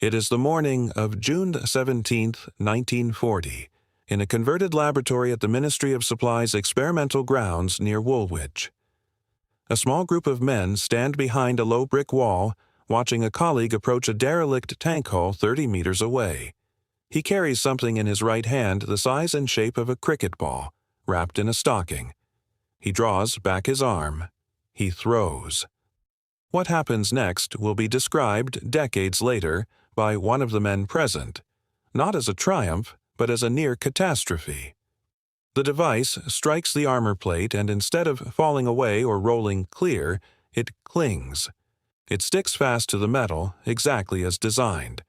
It is the morning of June 17, 1940, in a converted laboratory at the Ministry of Supply's experimental grounds near Woolwich. A small group of men stand behind a low brick wall, watching a colleague approach a derelict tank hull 30 meters away. He carries something in his right hand the size and shape of a cricket ball, wrapped in a stocking. He draws back his arm. He throws. What happens next will be described decades later by one of the men present, not as a triumph, but as a near catastrophe. The device strikes the armor plate, and instead of falling away or rolling clear, it clings. It sticks fast to the metal, exactly as designed.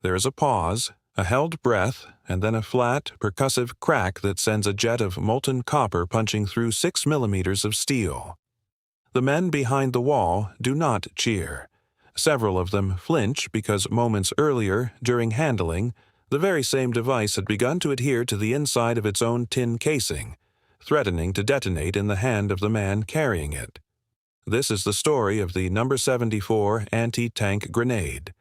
There is a pause, a held breath, and then a flat, percussive crack that sends a jet of molten copper punching through 6 millimeters of steel. The men behind the wall do not cheer. Several of them flinch because moments earlier, during handling, the very same device had begun to adhere to the inside of its own tin casing, threatening to detonate in the hand of the man carrying it. This is the story of the No. 74 anti-tank grenade,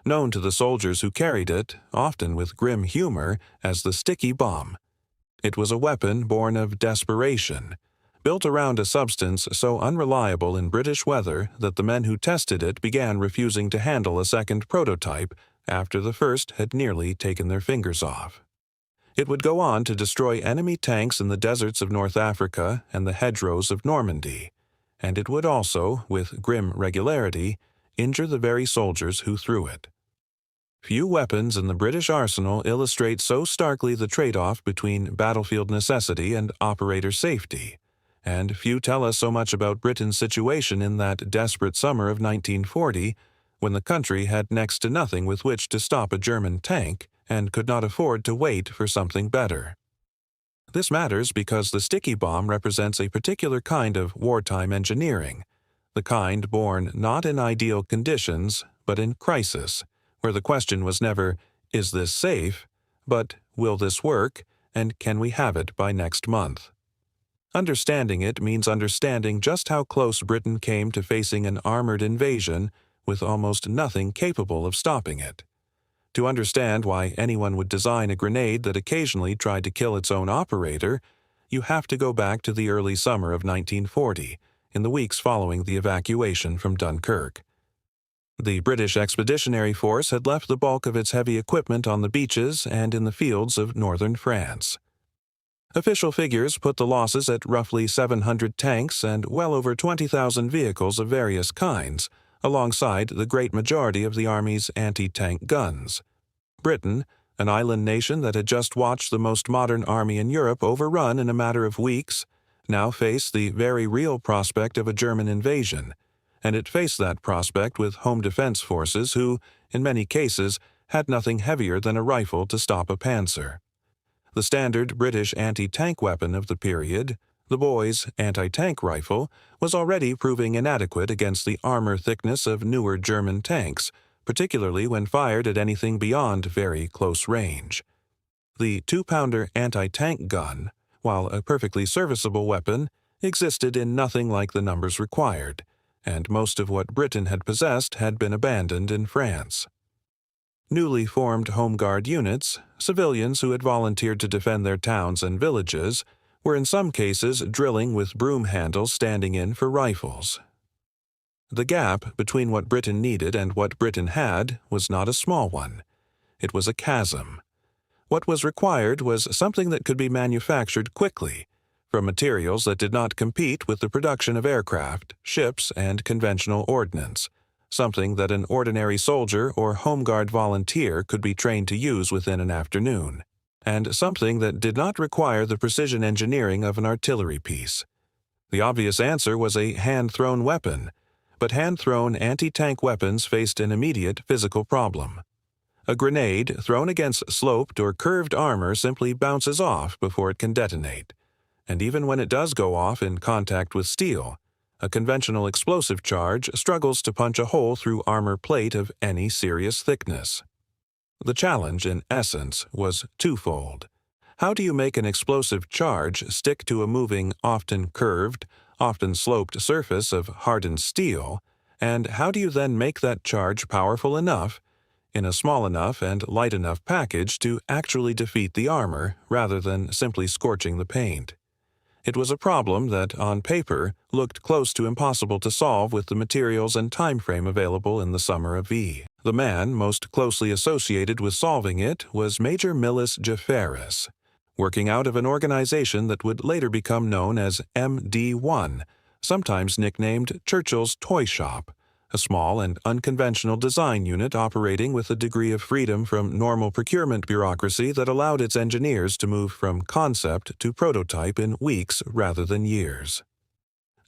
known to the soldiers who carried it, often with grim humor, as the sticky bomb. It was a weapon born of desperation, built around a substance so unreliable in British weather that the men who tested it began refusing to handle a second prototype after the first had nearly taken their fingers off. It would go on to destroy enemy tanks in the deserts of North Africa and the hedgerows of Normandy, and it would also, with grim regularity, injure the very soldiers who threw it. Few weapons in the British arsenal illustrate so starkly the trade-off between battlefield necessity and operator safety, and few tell us so much about Britain's situation in that desperate summer of 1940, when the country had next to nothing with which to stop a German tank and could not afford to wait for something better. This matters because the sticky bomb represents a particular kind of wartime engineering, the kind born not in ideal conditions, but in crisis, where the question was never, "Is this safe?" but "Will this work, and can we have it by next month?" Understanding it means understanding just how close Britain came to facing an armored invasion with almost nothing capable of stopping it. To understand why anyone would design a grenade that occasionally tried to kill its own operator, you have to go back to the early summer of 1940, in the weeks following the evacuation from Dunkirk. The British Expeditionary Force had left the bulk of its heavy equipment on the beaches and in the fields of northern France. Official figures put the losses at roughly 700 tanks and well over 20,000 vehicles of various kinds, alongside the great majority of the Army's anti-tank guns. Britain, an island nation that had just watched the most modern army in Europe overrun in a matter of weeks, now faced the very real prospect of a German invasion, and it faced that prospect with home defense forces who, in many cases, had nothing heavier than a rifle to stop a panzer. The standard British anti-tank weapon of the period, the Boy's anti-tank rifle, was already proving inadequate against the armor thickness of newer German tanks, particularly when fired at anything beyond very close range. The 2-pounder anti-tank gun, while a perfectly serviceable weapon, existed in nothing like the numbers required, and most of what Britain had possessed had been abandoned in France. Newly formed Home Guard units, civilians who had volunteered to defend their towns and villages, were in some cases drilling with broom handles standing in for rifles. The gap between what Britain needed and what Britain had was not a small one. It was a chasm. What was required was something that could be manufactured quickly, from materials that did not compete with the production of aircraft, ships, and conventional ordnance, something that an ordinary soldier or Home Guard volunteer could be trained to use within an afternoon, and something that did not require the precision engineering of an artillery piece. The obvious answer was a hand-thrown weapon, but hand-thrown anti-tank weapons faced an immediate physical problem. A grenade thrown against sloped or curved armor simply bounces off before it can detonate, and even when it does go off in contact with steel, a conventional explosive charge struggles to punch a hole through armor plate of any serious thickness. The challenge, in essence, was twofold. How do you make an explosive charge stick to a moving, often curved, often sloped surface of hardened steel, and how do you then make that charge powerful enough, in a small enough and light enough package to actually defeat the armor rather than simply scorching the paint. It was a problem that, on paper, looked close to impossible to solve with the materials and time frame available in the summer of V. The man most closely associated with solving it was Major Millis Jaffaris, working out of an organization that would later become known as MD1, sometimes nicknamed Churchill's Toy Shop, a small and unconventional design unit operating with a degree of freedom from normal procurement bureaucracy that allowed its engineers to move from concept to prototype in weeks rather than years.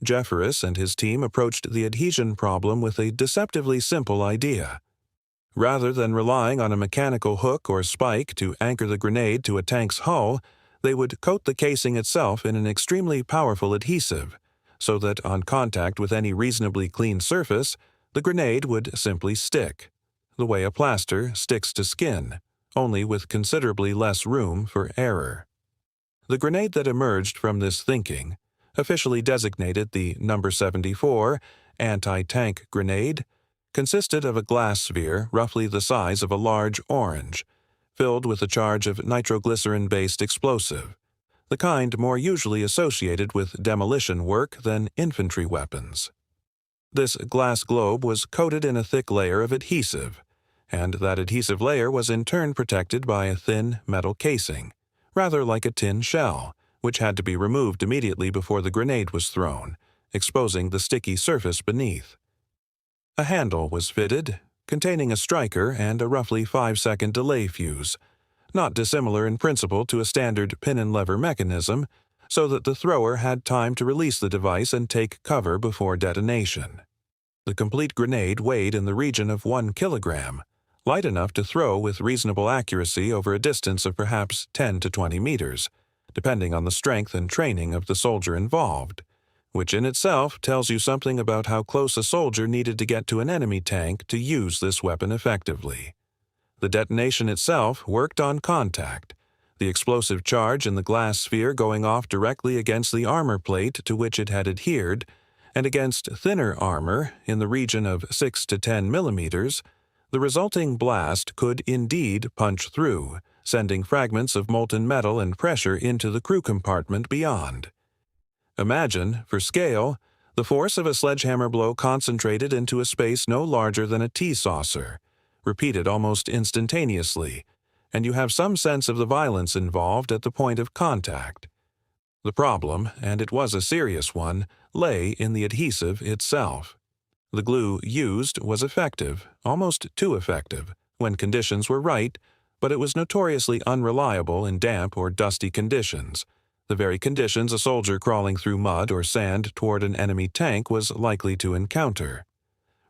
Jaffaris and his team approached the adhesion problem with a deceptively simple idea. Rather than relying on a mechanical hook or spike to anchor the grenade to a tank's hull, they would coat the casing itself in an extremely powerful adhesive, so that on contact with any reasonably clean surface, the grenade would simply stick, the way a plaster sticks to skin, only with considerably less room for error. The grenade that emerged from this thinking, officially designated the No. 74 anti-tank grenade, consisted of a glass sphere roughly the size of a large orange, filled with a charge of nitroglycerin-based explosive, the kind more usually associated with demolition work than infantry weapons. This glass globe was coated in a thick layer of adhesive, and that adhesive layer was in turn protected by a thin metal casing, rather like a tin shell, which had to be removed immediately before the grenade was thrown, exposing the sticky surface beneath. A handle was fitted, containing a striker and a roughly 5-second delay fuse, not dissimilar in principle to a standard pin-and-lever mechanism, so that the thrower had time to release the device and take cover before detonation. The complete grenade weighed in the region of 1 kilogram, light enough to throw with reasonable accuracy over a distance of perhaps 10 to 20 meters, depending on the strength and training of the soldier involved, which in itself tells you something about how close a soldier needed to get to an enemy tank to use this weapon effectively. The detonation itself worked on contact, the explosive charge in the glass sphere going off directly against the armor plate to which it had adhered, and against thinner armor in the region of 6 to 10 millimeters. The resulting blast could indeed punch through, sending fragments of molten metal and pressure into the crew compartment beyond. Imagine, for scale, the force of a sledgehammer blow concentrated into a space no larger than a tea saucer, repeated almost instantaneously, and you have some sense of the violence involved at the point of contact. The problem, and it was a serious one, lay in the adhesive itself. The glue used was effective, almost too effective, when conditions were right, but it was notoriously unreliable in damp or dusty conditions, the very conditions a soldier crawling through mud or sand toward an enemy tank was likely to encounter.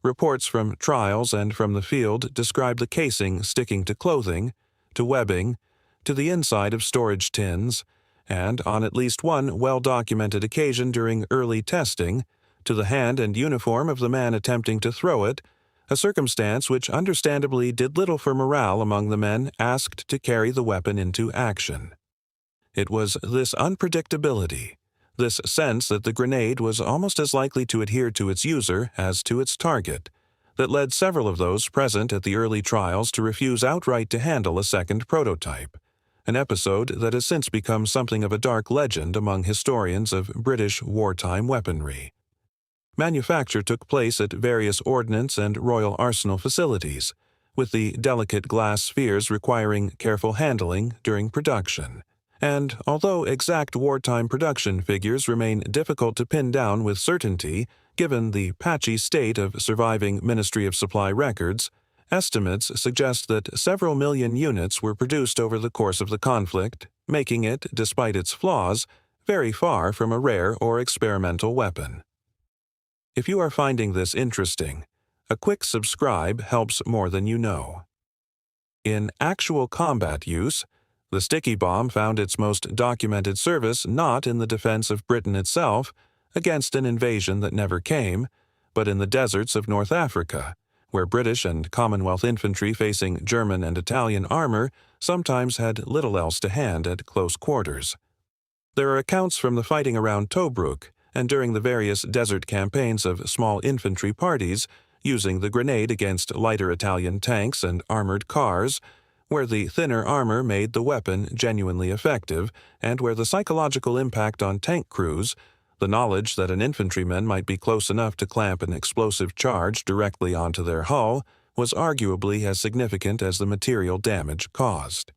Reports from trials and from the field describe the casing sticking to clothing, to webbing, to the inside of storage tins, and, on at least one well-documented occasion during early testing, to the hand and uniform of the man attempting to throw it, a circumstance which understandably did little for morale among the men asked to carry the weapon into action. It was this unpredictability, this sense that the grenade was almost as likely to adhere to its user as to its target, that led several of those present at the early trials to refuse outright to handle a second prototype, an episode that has since become something of a dark legend among historians of British wartime weaponry. Manufacture took place at various ordnance and Royal Arsenal facilities, with the delicate glass spheres requiring careful handling during production. And although exact wartime production figures remain difficult to pin down with certainty, given the patchy state of surviving Ministry of Supply records, estimates suggest that several million units were produced over the course of the conflict, making it, despite its flaws, very far from a rare or experimental weapon. If you are finding this interesting, a quick subscribe helps more than you know. In actual combat use, the sticky bomb found its most documented service not in the defense of Britain itself against an invasion that never came, but in the deserts of North Africa, where British and Commonwealth infantry facing German and Italian armor sometimes had little else to hand at close quarters. There are accounts from the fighting around Tobruk and during the various desert campaigns of small infantry parties using the grenade against lighter Italian tanks and armored cars, where the thinner armor made the weapon genuinely effective, and where the psychological impact on tank crews, the knowledge that an infantryman might be close enough to clamp an explosive charge directly onto their hull, was arguably as significant as the material damage caused.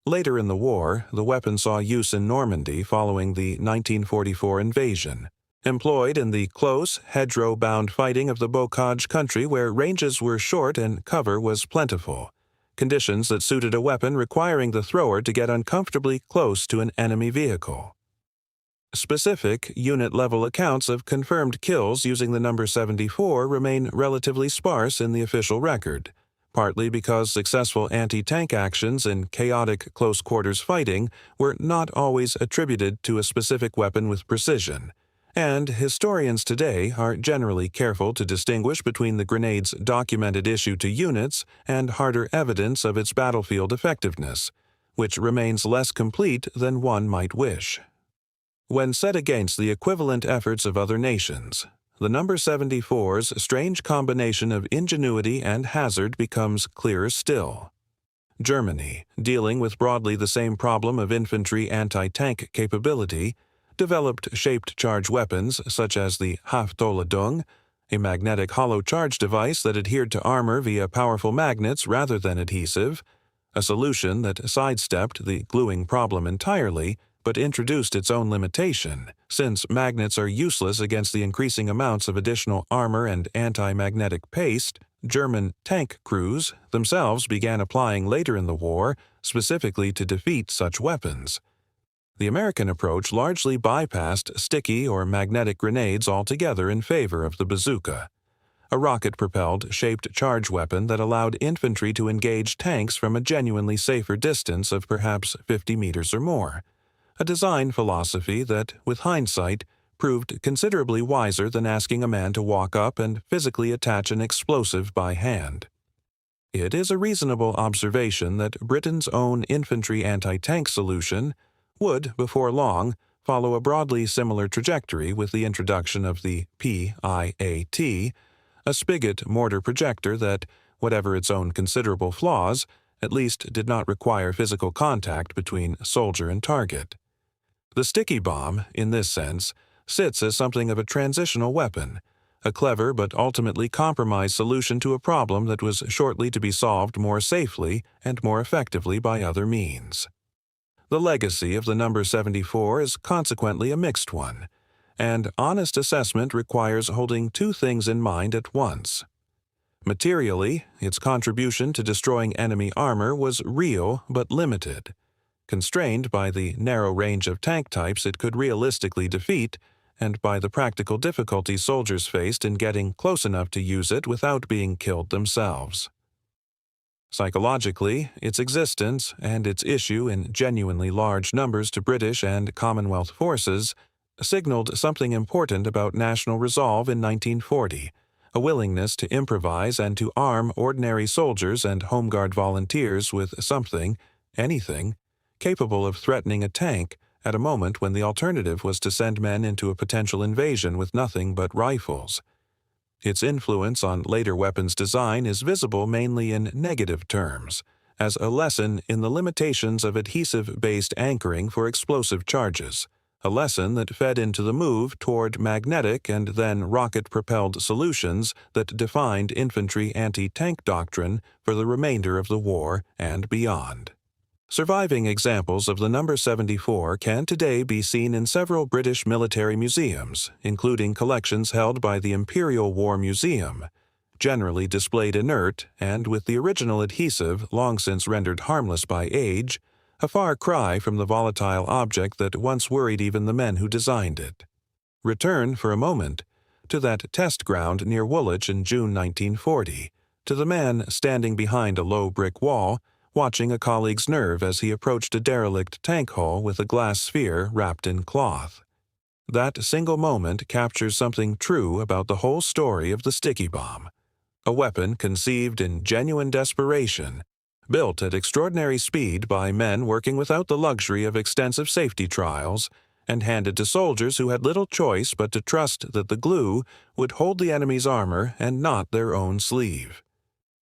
Later in the war, the weapon saw use in Normandy following the 1944 invasion. Employed in the close, hedgerow-bound fighting of the Bocage country where ranges were short and cover was plentiful, conditions that suited a weapon requiring the thrower to get uncomfortably close to an enemy vehicle. Specific, unit-level accounts of confirmed kills using the number 74 remain relatively sparse in the official record, partly because successful anti-tank actions in chaotic close-quarters fighting were not always attributed to a specific weapon with precision, and historians today are generally careful to distinguish between the grenade's documented issue to units and harder evidence of its battlefield effectiveness, which remains less complete than one might wish. When set against the equivalent efforts of other nations, the number 74's strange combination of ingenuity and hazard becomes clearer still. Germany, dealing with broadly the same problem of infantry anti-tank capability, developed shaped charge weapons such as the Haftladung, a magnetic hollow charge device that adhered to armor via powerful magnets rather than adhesive, a solution that sidestepped the gluing problem entirely but introduced its own limitation, since magnets are useless against the increasing amounts of additional armor and anti-magnetic paste. German tank crews themselves began applying later in the war specifically to defeat such weapons. The American approach largely bypassed sticky or magnetic grenades altogether in favor of the bazooka, a rocket-propelled, shaped charge weapon that allowed infantry to engage tanks from a genuinely safer distance of perhaps 50 meters or more, a design philosophy that, with hindsight, proved considerably wiser than asking a man to walk up and physically attach an explosive by hand. It is a reasonable observation that Britain's own infantry anti-tank solution would, before long, follow a broadly similar trajectory with the introduction of the PIAT, a spigot mortar projector that, whatever its own considerable flaws, at least did not require physical contact between soldier and target. The sticky bomb, in this sense, sits as something of a transitional weapon, a clever but ultimately compromised solution to a problem that was shortly to be solved more safely and more effectively by other means. The legacy of the number 74 is consequently a mixed one, and honest assessment requires holding two things in mind at once. Materially, its contribution to destroying enemy armor was real but limited, constrained by the narrow range of tank types it could realistically defeat and by the practical difficulties soldiers faced in getting close enough to use it without being killed themselves. Psychologically, its existence and its issue in genuinely large numbers to British and Commonwealth forces signaled something important about national resolve in 1940, a willingness to improvise and to arm ordinary soldiers and Home Guard volunteers with something, anything, capable of threatening a tank at a moment when the alternative was to send men into a potential invasion with nothing but rifles. Its influence on later weapons design is visible mainly in negative terms, as a lesson in the limitations of adhesive-based anchoring for explosive charges, a lesson that fed into the move toward magnetic and then rocket-propelled solutions that defined infantry anti-tank doctrine for the remainder of the war and beyond. Surviving examples of the number 74 can today be seen in several British military museums, including collections held by the Imperial War Museum, generally displayed inert and with the original adhesive long since rendered harmless by age, a far cry from the volatile object that once worried even the men who designed it. Return, for a moment, to that test ground near Woolwich in June 1940, to the man standing behind a low brick wall, watching a colleague's nerve as he approached a derelict tank hull with a glass sphere wrapped in cloth. That single moment captures something true about the whole story of the sticky bomb, a weapon conceived in genuine desperation, built at extraordinary speed by men working without the luxury of extensive safety trials, and handed to soldiers who had little choice but to trust that the glue would hold the enemy's armor and not their own sleeve.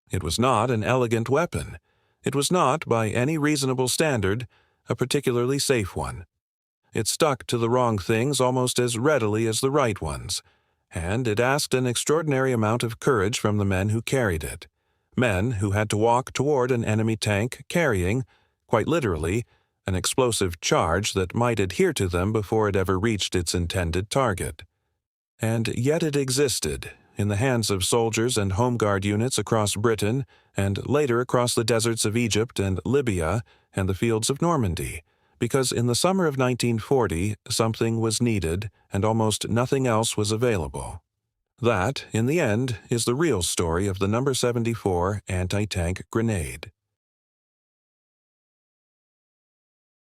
It was not an elegant weapon. It was not, by any reasonable standard, a particularly safe one. It stuck to the wrong things almost as readily as the right ones, and it asked an extraordinary amount of courage from the men who carried it, men who had to walk toward an enemy tank carrying, quite literally, an explosive charge that might adhere to them before it ever reached its intended target. And yet it existed, in the hands of soldiers and home guard units across Britain and later across the deserts of Egypt and Libya and the fields of Normandy, because in the summer of 1940 something was needed and almost nothing else was available. That, in the end, is the real story of the No. 74 anti-tank grenade.